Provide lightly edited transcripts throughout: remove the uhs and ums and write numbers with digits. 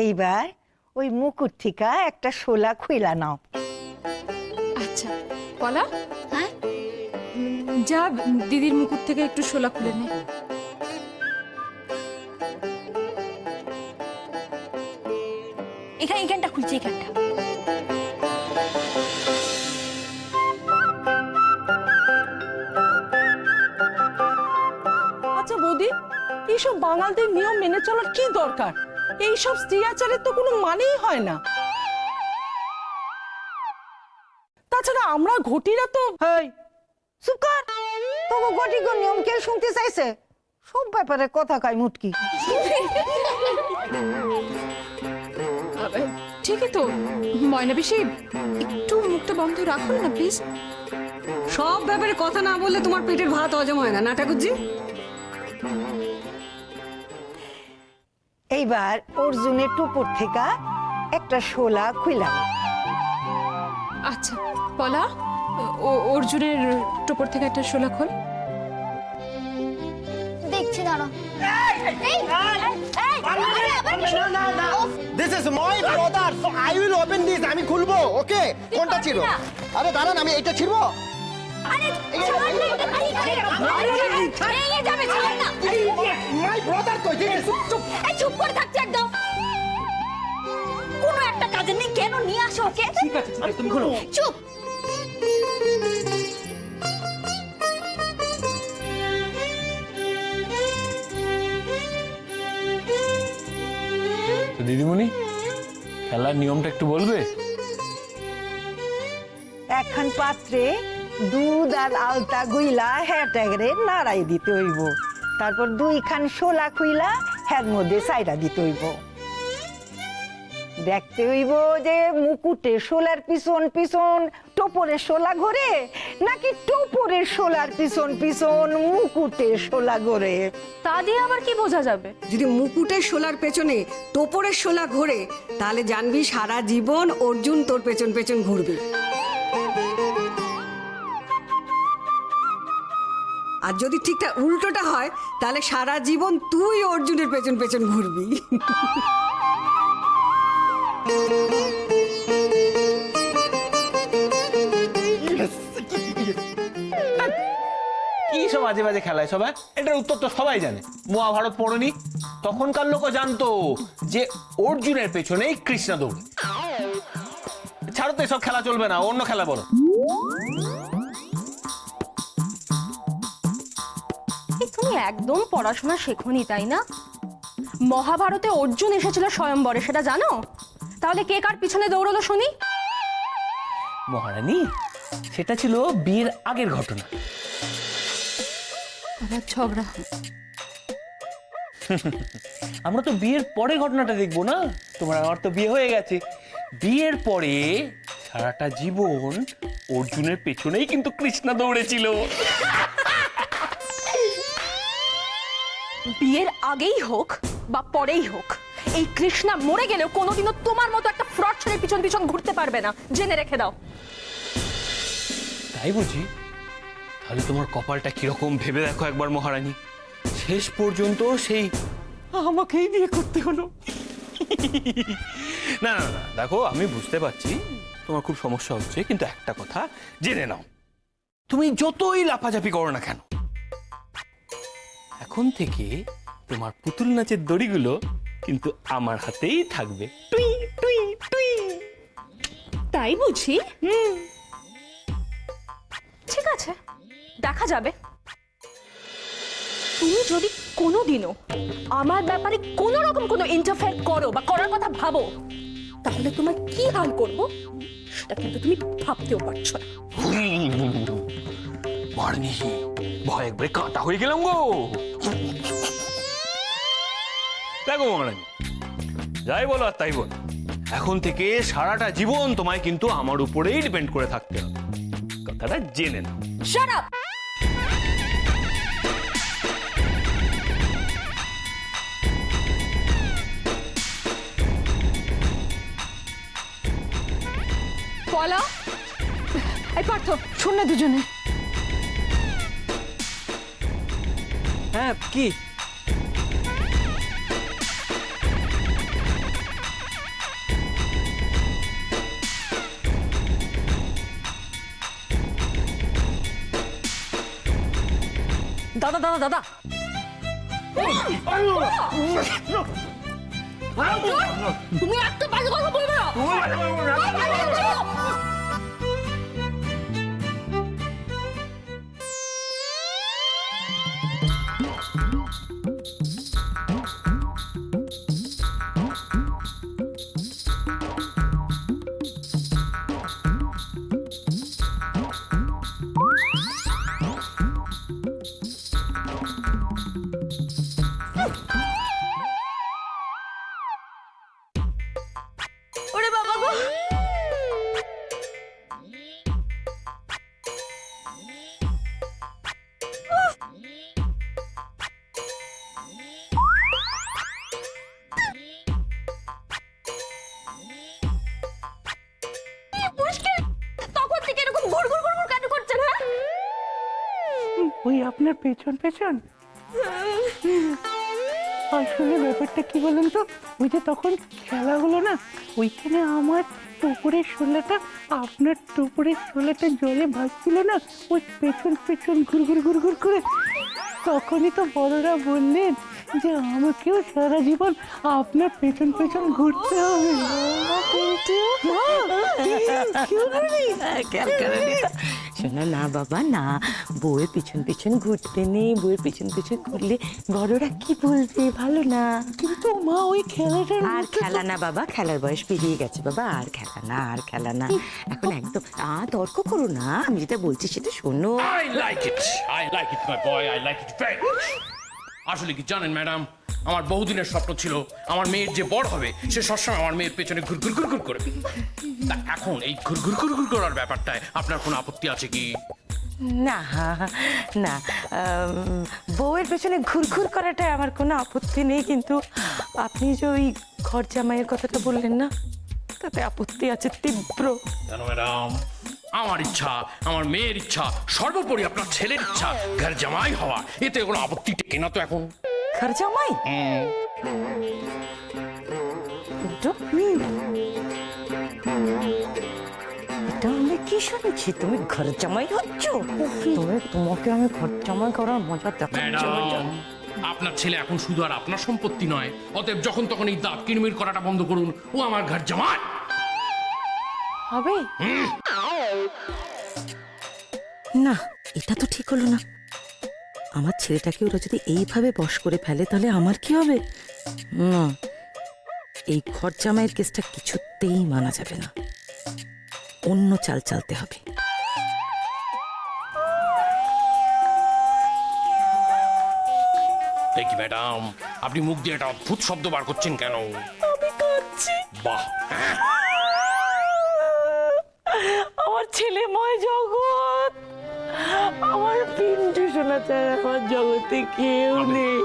এইবার ওই মুকুট থেকে একটা শোলা খুইলা নাও। আচ্ছা পলা, হ্যাঁ যা দিদির মুকুট থেকে একটু শোলা খুলে নে। এখানটা খুলছি, এখানটা। আচ্ছা বৌদি, এইসব বাঙালদের নিয়ম মেনে চলার কি দরকার? এইসব স্ত্রী আচারের তো কোনো মানেই হয় না। তাছাড়া আমরা ঘটিরা তো হেই চুপ কর, তোকে গটি কোন নিয়ম কে শুনতে চাইছে? সব ব্যাপারে কথা কয় মুটকি। ঠিকই তো ময়না বেশি, একটু মুখটা বন্ধ রাখুন না প্লিজ। সব ব্যাপারে কথা না বললে তোমার পেটের ভাত হজম হয় না ঠাকুরজি। এইবার অর্জুনের টুপুর থেকে একটা শোলা খুইলা নাও। আচ্ছা পলা, অর্জুনের টোপর থেকে একটা শোলা খোল। দেখছি, দাঁড়া। This is my brother, so I will open this. আমি খুলবো, ওকে? কোনটা ছিড়বো? আরে দাঁড়ান, আমি এইটা ছিড়বো। My brother তো, ঠিক আছে, চুপ। চুপ করে থাকছে একদম। কোনো একটা কাজে নেই, কেন নিয়ে আসো ওকে? ঠিক আছে, তুমি খুলো। চুপ। তো দিদিমণি, খেলার নিয়মটা একটু বলবে? এখন পাত্রে দুধ আর আলতা গুইলা হ্যাটাগরে নাড়াই দিতে হইব। তারপর দুইখান শোলা খুইলা হ্যার মধ্যে সাইডা দিতে হইব। দেখতে হইব যে মুকুটে শোলার পিছন পিছন টোপরের শোলা ঘোরে, নাকি টোপরের শোলার পিছন পিছন মুকুটের শোলা ঘোরে। তা দিয়ে আবার কি বোঝা যাবে? যদি মুকুটের শোলার পেছনে টোপরের শোলা ঘোরে, তাহলে জানবি সারা জীবন অর্জুন তোর পেছন পেছন ঘুরবে। আর যদি ঠিকঠাক উল্টোটা হয়, তাহলে সারা জীবন তুই অর্জুনের পেছন পেছন ঘুরবি। কি সব আজে বাজে খেলায় সবাই? এটার উত্তর তো সবাই জানে। মহাভারত পড়নি? তখনকার লোকও জানতো যে অর্জুনের পেছনেই কৃষ্ণ দৌড়। ছাড়ো তো, এসব খেলা চলবে না, অন্য খেলা বলো। তুমি একদম পড়াশোনা শেখোনি তাই না? মহাভারতে অর্জুন এসেছিল স্বয়ম্বরে, সেটা জানো? তাহলে কে কার পিছনে দৌড়লো শুনি? মহারানী, সেটা ছিল বিয়ের আগের ঘটনা। আবার ঝগড়া। আমরা তো বিয়ের পরে ঘটনাটা দেখবো না। তোমার আমার তো বিয়ে হয়ে গেছে। বিয়ের পরে সারাটা জীবন অর্জুনের পেছনেই কিন্তু কৃষ্ণা দৌড়েছিল। বিয়ের আগেই হোক বা পরেই হোক, এই কৃষ্ণা মরে গেলেও কোনোদিনও তোমার মতো একটা ফ্রড ছেলের পিছন পিছন ঘুরতে পারবে না, জেনে রেখে দাও। তাই বুঝি? তাহলে তোমার কপালটা কিরকম ভেবে দেখো একবার মহারানী। শেষ পর্যন্ত সেই আমাকেই বিয়ে করতে হলো। না না না, দেখো আমি বুঝতে পারছি তোমার খুব সমস্যা হচ্ছে, কিন্তু একটা কথা জেনে নাও, তুমি যতই লাফাঝাপি করো না কেন, এখন থেকে তোমার পুতুল নাচের দড়িগুলো কিন্তু আমার হাতেই থাকবে। টুই টুই টুই। তাই বুঝি? ঠিক আছে, দেখা যাবে। তুমি যদি কোনোদিনও আমার ব্যাপারে কোনো রকম কোনো ইন্টারফেয়ার করো বা করার কথা ভাবো, তাহলে তোমার কি হাল করব সেটা কিন্তু তুমি ভাবতেও পারছো না। মারনি, ভয় একবারে কাঁটা হয়ে গেলাম গো। দেখো মহারানী, যাই বলো আর তাই বলো, এখন থেকে সারাটা জীবন তোমায় কিন্তু আমার উপরেই ডিপেন্ড করে থাকতে হবে। কথাটা জেনে নাও। Shut up! পলা, এই পার্থ, শোন না দুজনে। হ্যাঁ কি দাদা দাদা দাদা তুমি একটা বাজে কথা বলবে না। ওরে বাবা গো, মুশকিল তখন থেকে এরকম ঘুর ঘুর ঘুর ঘুর কেন করছেন? হ্যাঁ ওই আপনার পেছন পেছন আসলে ব্যাপারটা কি বলুন তো, ওই যে তখন খেলা হলো না, ওইখানে আমার টোপরের শোলাটা আপনার টোপরের শোলাটা জলে ভাসছিল না, ওই পেছন পেছন ঘুর ঘুর ঘুর ঘুর করে, তখনই তো বড়রা বললেন যে আমাকেও সারা জীবন আপনার পেছন পেছন ঘুরতে হবে। শোনো না বাবা, না বউয়ের পিছন পিছন ঘুরতে নেই, বউয়ের পিছন পিছন ঘুরলে বড়রা কি বলবে, ভালো না। কিন্তু মা ওই খেলাটা আর খেলা না বাবা, খেলার বয়স পেরিয়ে গেছে বাবা, আর খেলা না, আর খেলা না এখন একদম। তর্ক করো না, আমি যেটা বলছি সেটা শোনো। I like it, my boy, I like it very much. আসলে কি জানেন ম্যাডাম, আমার বহুদিনের স্বপ্ন ছিল আমার মেয়ের যে বড় হবে সে সবসময় আমার মেয়ের পেছনে ঘুর ঘুর ঘুর ঘুর করবে। তা এখন এই ঘুর ঘুর ঘুর ঘুর করার ব্যাপারটায় আপনার কোনো আপত্তি আছে কি? না না, বউয়ের পেছনে ঘুরঘুর করাটায় আমার কোনো আপত্তি নেই, কিন্তু আপনি যে ওই ঘর জামাইয়ের কথাটা বললেন না, তাতে আপত্তি আছে তীব্র। জানো ম্যাডাম, আমার ইচ্ছা, আমার মেয়ের ইচ্ছা, সর্বোপরি আপনার ছেলের ইচ্ছা ঘর জামাই হওয়া, এতে কোনো আপত্তি টেকে না তো এখন। ঘর জামাই এটা আমি কি শুনছি, তুমি ঘর জামাই হচ্ছ? তোমাকে আমি ঘর জামাই করার মজা দেখাচ্ছি। ম্যাডাম, আপনার ছেলে এখন শুধু আর আপনার সম্পত্তি নয়, অতএব যখন তখন এই দাঁত কিরমির করাটা বন্ধ করুন, ও আমার ঘর জামাই হবে না। এটা তো ঠিক হলো না। আমার ছেলেটাকে ওরা যদি এইভাবে বশ করে ফেলে তাহলে আমার কি হবে? না, এই ঘর জামাইয়ের কেসটা কিছুতেই মানা যাবে না, অন্য চাল চালতে হবে। দেখি ম্যাডাম, আপনি মুখ দিয়ে একটা অদ্ভুত শব্দ বার করছেন কেন? আমি কাঁদছি। বাহ, আমার ছেলেময় জগৎ, আমার পিন্টু শোনা চায়, আমার জগতে কেউ নেই।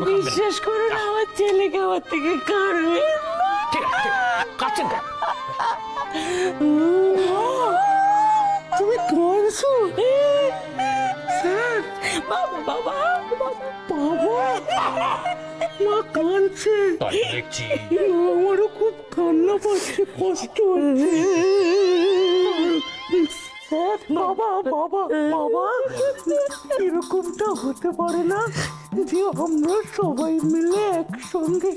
বিশ্বাস করুন, আমার ছেলেকে আমার থেকে কাড়বে। ঠিক আছে, কাচ্ছেন কেন? তুমি কাঁদছো? স্যার, বাবা বাবা বাবা মা কাঁদছে, তাই দেখছি। আমারও খুব কান্না পাচ্ছে, কষ্ট হচ্ছে। স্যার, বাবা বাবা বাবা এরকমটা হতে পারে না যে আমরা সবাই মিলে একসঙ্গে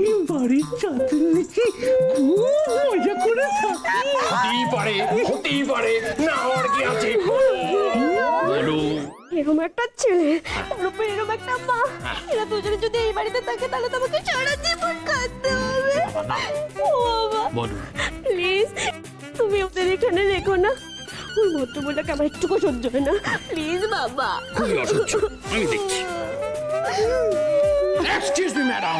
এই বাড়ির চাঁদের নিচে খুব মজা করে থাকি। হতেই পারে, না হওয়ার কি আছে? বলো। এরকম একটা ছেলে, তার উপর এরকম একটা মা, এরা দুজনে যদি এই বাড়িতে থাকে তাহলে তোমাকে সারা জীবন কাঁদতে হবে। ও বাবা, বলো। প্লিজ তুমি ওদের এখানে রেখো না, ওই ভদ্রমহিলাকে আমার একটুকু সহ্য হয় না, প্লিজ বাবা। খুবই অসহ্য, আমি দেখছি। এক্সকিউজ মি ম্যাডাম,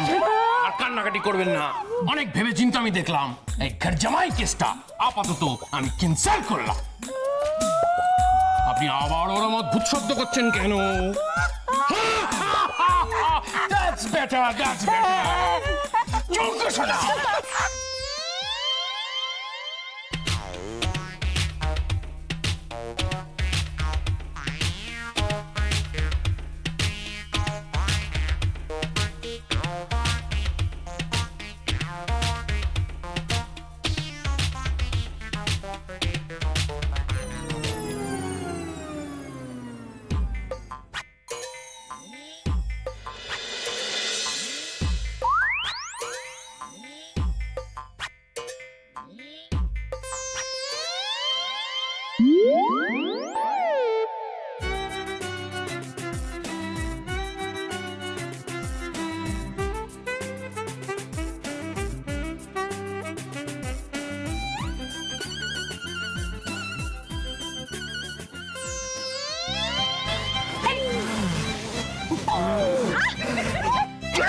আর কান্নাকাটি করবেন না। অনেক ভেবে চিন্তা আমি দেখলাম এই ঘর জামাই কেসটা আপাতত আমি ক্যান্সেল করলাম। আপনি আবার ওরম অদ্ভুত শব্দ করছেন কেন? That's better, that's better. চোখ শোনা।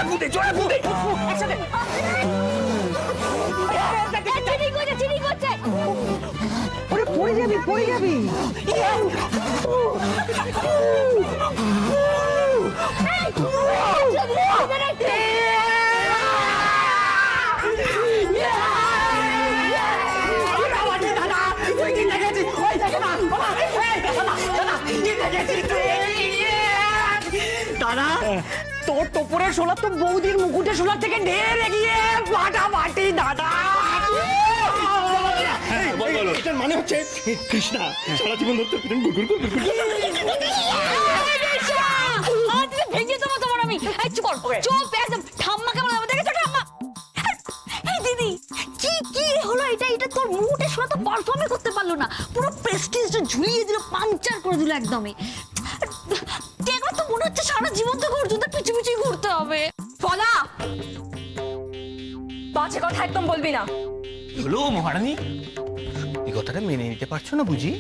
ফুটে জোরে ফুটে একসাথে চিনি করছে চিনি করছে ওরে পড়ে যাবি পড়ে যাবি দাদা তোর টোপরের শোলা তো বৌদির মুকুটের শোলা থেকে ঢের এগিয়ে ফাটাফাটি দাদা এটার মানে হচ্ছে কৃষ্ণা সারা জীবন ধরে তোর পিছনে গুড়গুড় গুড়গুড় ভেঙে দেবো তোমার আমি চুপ কর চুপ একদম ঠাম্মা কেমন হবে দেখেছো ঠাম্মা এই দিদি কি কি হলো এটা এটা তোর মুখে শোনা তো পারফর্মই করতে পারলো না পুরো প্রেস্টিজটা ঝুলিয়ে দিল পাংচার করে দিল একদমই দেখো তো মনে হচ্ছে সারা জীবন তো অর্জুনদের পিছু পিছু ঘুরতে হবে ফলা বাজে কথা একদম বলবি না। হলো মহারানী এই কথাটা মেনে নিতে পারছো না বুঝি?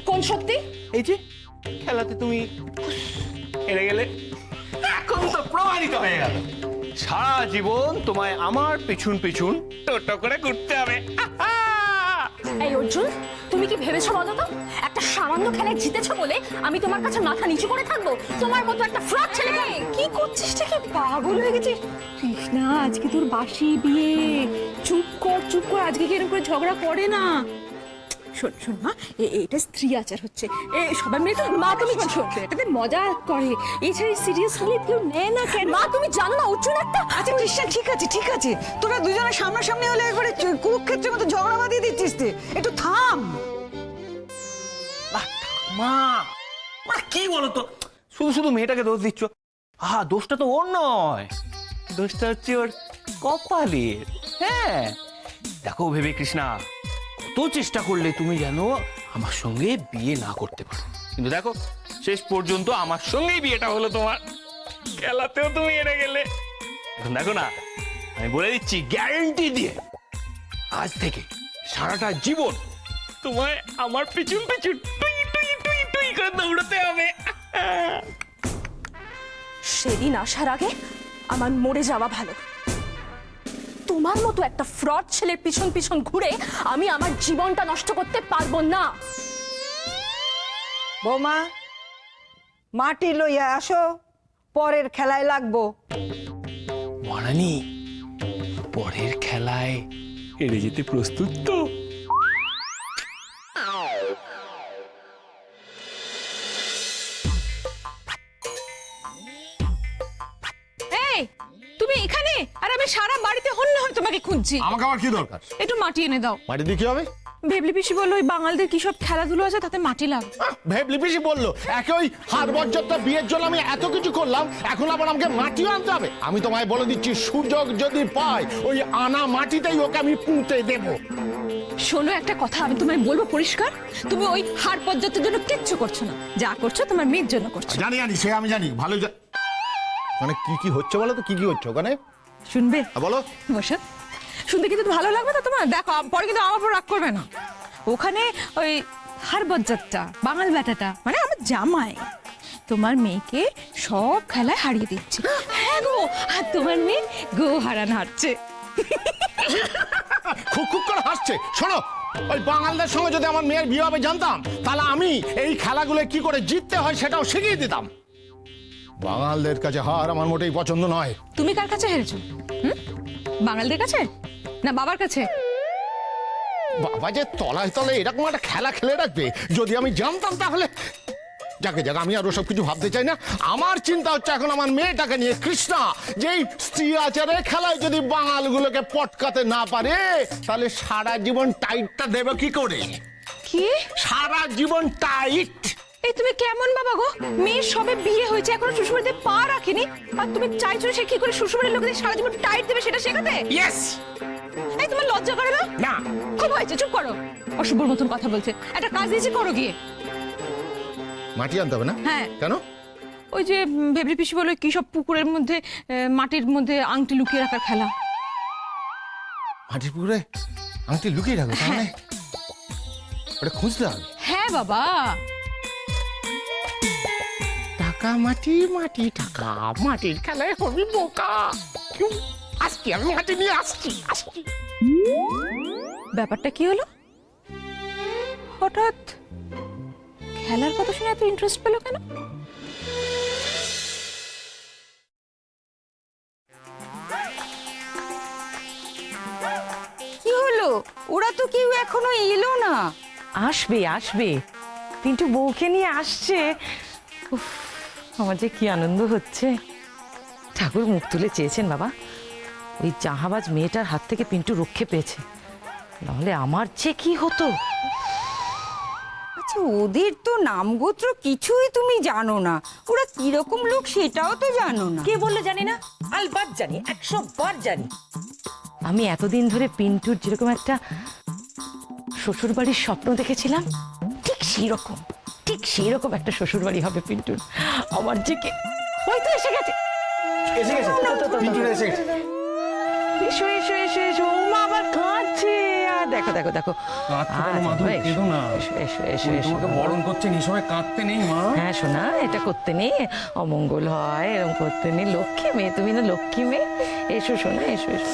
কোন শক্তি? এই যে খেলাতে তুমি হেরে গেলে এখন তো প্রমাণিত হয়ে গেল সারা জীবন তোমায় আমার পিছন পিছন টোটো করে ঘুরতে হবে। এই অর্জুন তুমি কি ভেবেছো বলো তো একটা সামান্য খেলায় জিতেছো বলে আমি তোমার কাছে মাথা নিচু করে থাকবো? তোমার মতো একটা ফ্রড ছেলেকে কি করছিস? কি পাগল হয়ে গেছিস? কৃষ্ণা আজকে তোর বাসি বিয়ে, চুপ কর আজকে কি এরকম করে ঝগড়া করে না। শোন শোন মা এটা স্ত্রী আচার হচ্ছে সবাই মিলে তো মা তুমি শোন এটাতে মজা করে এছাড়া সিরিয়াসলি কেউ নেয় না কেন? মা তুমি জানো না অর্জুন একটা আচ্ছা কৃষ্ণা ঠিক আছে তোরা দুজনে সামনাসামনি হলে একবারে কুরুক্ষেত্রের মতো ঝগড়া বাঁধিয়ে দিচ্ছিস তে একটু থাম। মা মা কি বলো তো শুধু শুধু মেয়েটাকে দোষ দিচ্ছ? দোষটা তো ওর নয়, দোষটা হচ্ছে ওর কপালের। হ্যাঁ দেখো ভেবে কৃষ্ণা কত চেষ্টা করলে তুমি জানো আমার সঙ্গে বিয়ে না করতে পারো, কিন্তু দেখো শেষ পর্যন্ত আমার সঙ্গেই বিয়েটা হলো তোমার। খেলাতেও তুমি হেরে গেলে। এখন দেখো না আমি বলে দিচ্ছি গ্যারান্টি দিয়ে আজ থেকে সারাটা জীবন তোমায় আমার পিছন পিছন টুই টুই টুই টুই করে দৌড়াতে হবে। সেদিন আসার আগে আমার মরে যাওয়া ভালো। তোমার মতো একটা ফ্রড ছেলের পিছন পিছন ঘুরে আমি আমার জীবনটা নষ্ট করতে পারবো না। বৌমা মাটি লইয়া আসো, পরের খেলায় লাগবো। মহারানী পরের খেলায় হেরে যেতে প্রস্তুত তো? এই তুমি এখানে? আর আমি সারা বাড়িতে হন্য হয়ে তোমাকে খুঁজছি। আমাকে আবার কি দরকার? একটু মাটি এনে দাও। মাটি দিয়ে কি হবে? ভেবলি পিসি বললো ওই বাঙালদের কি সব খেলাধুলো আছে তাতে মাটি লাগবে। ভেবলি পিসি বললো একে ওই হার বজ্রতা বিয়ের জন্য আমি এত কিছু করলাম, এখন আবার আমাকে মাটিও আনতে হবে? আমি তোমায় বলে দিচ্ছি সুযোগ যদি পাই ওই আনা মাটিতেই ওকে আমি পুঁতে দেব। শোনো একটা কথা আমি তোমায় বলবো পরিষ্কার, তুমি ওই হার পদ্ধতির জন্য কিচ্ছু করছো না, যা করছো তোমার মেয়ের জন্য করছো। জানি সে আমি জানি ভালো। মানে কি হচ্ছে বলো তো, কি হচ্ছে ওখানে? শুনবে? বলো। বসে শুনতে কিন্তু ভালো লাগবে না তোমার? দেখো পরে কিন্তু আমার উপর রাগ করবে না। ওখানে ওই হার বজ্জাতটা বাঙাল বেটাটা মানে আমার জামাই তোমার মেয়েকে সব খেলায় হারিয়ে দিচ্ছে। হ্যাঁ গো, আর তোমার মেয়ে গো হারানো হারছে। খুব খুব করে হাসছে। শোনো ওই বাঙালদের সঙ্গে যদি আমার মেয়ের বিয়ে হবে জানতাম, তাহলে আমি এই খেলাগুলো কি করে জিততে হয় সেটাও শিখিয়ে দিতাম। বাঙালদের কাছে হার আমার মোটেই পছন্দ নয়। তুমি কার কাছে হেরেছো? বাঙালদের কাছে না বাবার কাছে? বাবা যে তলায় তলায় এরকম একটা খেলা খেলে রাখবে, যদি আমি জানতাম তাহলে। যাকে আমি আর ওসব কিছু ভাবতে চাই না। আমার চিন্তা হচ্ছে এখন আমার মেয়েটাকে নিয়ে। কৃষ্ণা যেই স্ত্রী আচারে খেলায় যদি বাঙালগুলোকে পটকাতে না পারে, তাহলে সারা জীবন টাইটটা দেবে কি করে? কি সারা জীবন টাইট? এই তুমি কেমন বাবা গো? মেয়ের সবে বিয়ে হয়েছে, এখনো শ্বশুরবাড়িতে পা রাখেনি, আর তুমি চাইছো সে কি করে শ্বশুরবাড়ির লোকদের সারা জীবন টাইট দেবে সেটা শেখাতে? ইয়েস। এই তোমার লজ্জা করে না? না। খুব হয়েছে, চুপ করো। অশুভর মতন কথা বলছে। একটা কাজ দিয়েছি, করো গিয়ে। মাটি আনতে হবে না? হ্যাঁ। কেন? ওই যে ভেবলি পিসি বলে কি সব পুকুরের মধ্যে মাটির মধ্যে আংটি লুকিয়ে রাখার খেলা। মাটির পুকুরে আংটি লুকিয়ে রাখো? তাহলে ওটা খুঁজতে হবে। হ্যাঁ বাবা। টাকা মাটি মাটি টাকা, মাটির খেলায় হবি বোকা। আসছি, আমি হাতে নিয়ে আসছি। ব্যাপারটা কি হলো? হঠাৎ খেলার কথা শুনে এত ইন্টারেস্ট পেলো কেন? কি হলো? ওরা তো কেউ এখনো এলো না। আসবে আসবে, পিন্টু বউকে নিয়ে আসছে। উফ, আমার যে কি আনন্দ হচ্ছে। ঠাকুর মুখ তুলে চেয়েছেন বাবা, ওই জাহাবাজ মেয়েটার হাত থেকে পিন্টু রক্ষে পেয়েছে, নাহলে আমার যে কি হতো। আচ্ছা, ওদের তো নাম গোত্র কিছুই তুমি জানো না, ওরা কিরকম লোক সেটাও তো জানো না। কে বললো জানি না? আলবাত জানি, 100 বার জানি। আমি এতদিন ধরে পিন্টুর যেরকম একটা শ্বশুর বাড়ির স্বপ্ন দেখেছিলাম, ঠিক সেই রকম একটা শ্বশুর বাড়ি হবে পিন্টুর। আমার যে কে, ওই তো এসে গেছে। এসে গেছে পিন্টুর এসে গেছে। এসো এসো এসো এসো, ও মা আবার কাঁদছে। আর দেখো দেখো দেখো, কেঁদো না। এসো এসো এসো এসো। তোমাকে বরণ করছেন, এই সময় কাঁদতে নেই মা। হ্যাঁ শোনা, এটা করতে নেই, অমঙ্গল হয়, এরকম করতে নেই। লক্ষ্মী মেয়ে তুমি না, লক্ষ্মী মেয়ে। এসো শোনা, এসো এসো।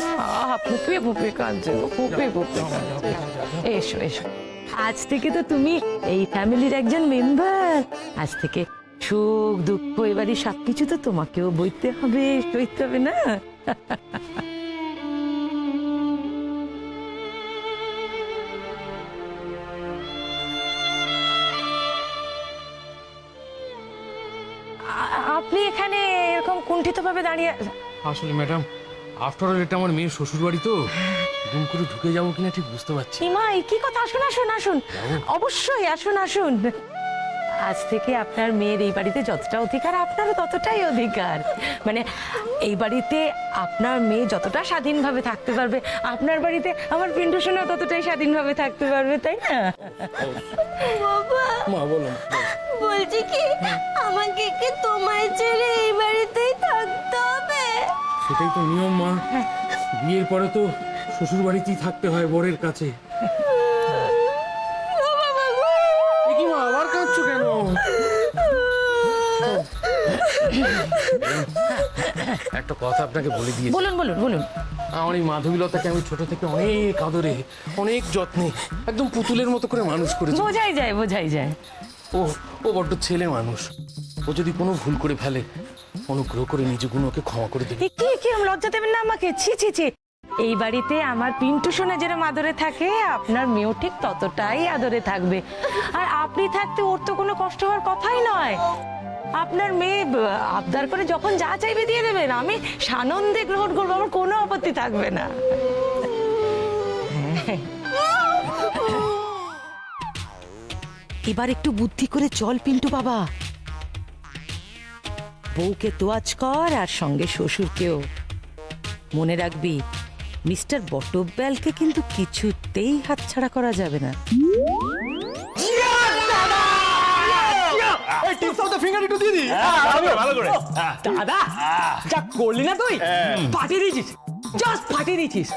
ফুপিয়ে ফুপিয়ে কাঁদছে গো, ফুপিয়ে ফুপিয়ে কাঁদছে। এসো এসো, আজ থেকে তো তুমি এই ফ্যামিলির একজন মেম্বার। আজ থেকে সুখ দুঃখ এবারই সবকিছু তো তোমাকেও বইতে হবে, সইতে হবে না? আপনি এখানে এরকম কুণ্ঠিত ভাবে দাঁড়িয়ে? আসলে ম্যাডাম, আফটার অল এটা আমার মেয়ের শ্বশুর বাড়ি তো, গুম করে ঢুকে যাবো কিনা ঠিক বুঝতে পারছি। ইমা, এই কি কথা? আসুন আসুন আসুন, অবশ্যই আসুন আসুন। আজ থেকে আপনার মেয়ের এই বাড়িতে যতটা অধিকার, আপনারও ততটাই অধিকার। মানে এই বাড়িতে আপনার মেয়ে যতটা স্বাধীনভাবে থাকতে পারবে, আপনার বাড়িতে আমার পিন্টু সোনা ততটাই স্বাধীনভাবে থাকতে পারবে, তাই না? মা বলো। বলছি কি, আমাকে কি তোমায় ছেড়ে এই বাড়িতেই থাকতে হবে? সেটাই তো নিয়ম মা, বিয়ের পরে তো শ্বশুর বাড়িতেই থাকতে হয় বরের কাছে। কি মা, আবার কাঁদছো কেন? একটা কথা আপনাকে বলে দিয়ে, বলুন বলুন বলুন। আমার এই মাধবীলতাকে আমি ছোট থেকে অনেক আদরে, অনেক যত্নে, একদম পুতুলের মতো করে মানুষ করেছি। বোঝাই যায় বোঝাই যায়। ও বড্ড ছেলে মানুষ, ও যদি কোনো ভুল করে ফেলে, অনুগ্রহ করে নিজ গুণকে ক্ষমা করে দেবে। কি কি লজ্জা দেবেন না আমাকে? ছি ছি ছি। এই বাড়িতে আমার পিন্টু সোনা যেরকম আদরে থাকে, আপনার মেয়েও ঠিক ততটাই আদরে থাকবে। আর আপনি থাকতে ওর তো কোনো কষ্ট হওয়ার কথাই নয়। আপনার মেয়ে আবদার করে যখন যা চাইবে দিয়ে দেবেন, আমি সানন্দে গ্রহণ করবো, আমার কোনো আপত্তি থাকবে না। এবার একটু বুদ্ধি করে চল পিন্টু বাবা, বউকে তোয়াজ কর আর সঙ্গে শ্বশুরকেও। মনে রাখবি, মিস্টার বটব্যালকে কিন্তু কিছুতেই হাতছাড়া করা যাবে না। দাদা যা করলি না তুই, ফাটিয়ে দিয়েছিস, জাস্ট ফাটিয়ে দিয়েছিস।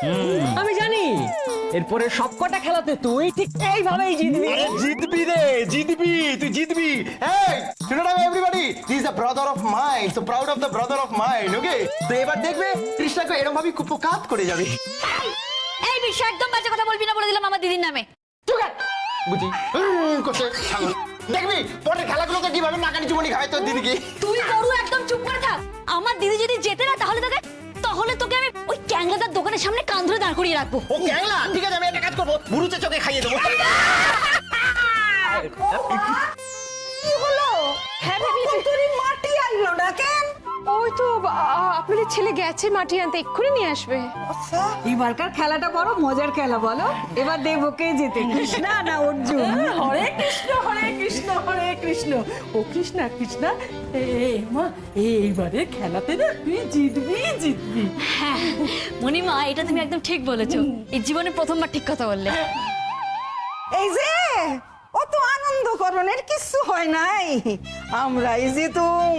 আমি জানি এরপরে সবকটা খেলাতে তুই ঠিক এইভাবেই জিতবি। জিতবি রে, জিতবি, তুই জিতবি। এই শুনো না everybody, he is the brother of mine, so proud of the brother of mine, okay? তো এবার দেখবে কৃষ্ণাকে এরকম ভাবে কুপকাত করে যাবে। এই বিষয়ে একদম বাজে কথা বলবি না, বলে দিলাম আমার দিদির নামে। বুঝি কোথায় ছাগল, দেখবি পরের খেলাগুলোতে কিভাবে নাকানি চুমনি খায় তোর দিদিকে। তুই গরু একদম চুপ করে থাক। আমার দিদি যদি জেতে না, তাহলে তোকে আমি ওই ক্যাংলাদার দোকানের সামনে কান ধরে দাঁড় করিয়ে রাখবো। ও ক্যাংলা, ঠিক আছে আমি একটা কাজ করবো, বুড়ুচে চোখে খাইয়ে দেবো। কি হলো? হ্যাঁ ভাবি, তোর মাটি আনলো না কেন? ওই তো আপনাদের ছেলে গেছে মাটি আনতে, এক্ষুনি নিয়ে আসবে। এবারকার খেলাটা বড় মজার খেলা, বলো এবার দেখবো কে জেতে, কৃষ্ণা না অর্জুন। হরে কৃষ্ণ হরে কৃষ্ণ হরে কৃষ্ণ। ও কৃষ্ণা কৃষ্ণা, মা এইবারে খেলাতে না তুই জিতবি জিতবি। হ্যাঁ মণিমা, এটা তুমি একদম ঠিক বলেছো। এই জীবনে প্রথমবার ঠিক কথা বললে। এই যে অত আনন্দকরণের কিছু হয় নাই, আমরাই জিতুম।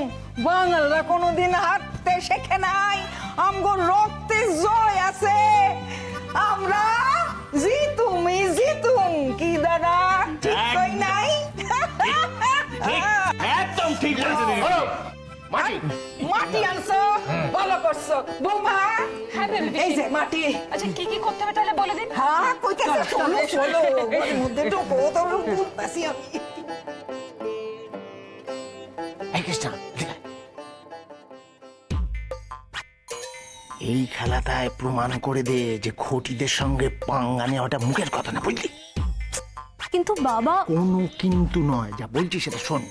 বাঙালরা কোনোদিন হারতে শেখে নাই, আমগো রক্তে জয় আছে। আমরা জিতুমই জিতুম, কি দাদা ঠিক কই নাই? একদম ঠিক বলেছে দিদি। মাঝি, মাটি আনছো ভালো করছো বৌমা। হ্যাঁ বেবি এই যে মাটি। আচ্ছা কি কি করতে হবে তাহলে বলে দিন। হ্যাঁ কইতাছি চলো চলো ঘরের মধ্যে ঢোকো তোর বলতাছি আমি। এই কৃষ্ণা এদিকে আয়। এই খেলাটায় প্রমাণ করে দে যে ঘটিদের সঙ্গে পাঙ্গা নেওয়াটা মুখের কথা না, বুঝলি? কিন্তু বাবা কোনো কিন্তু নয়, যা বলছি সেটা শোন।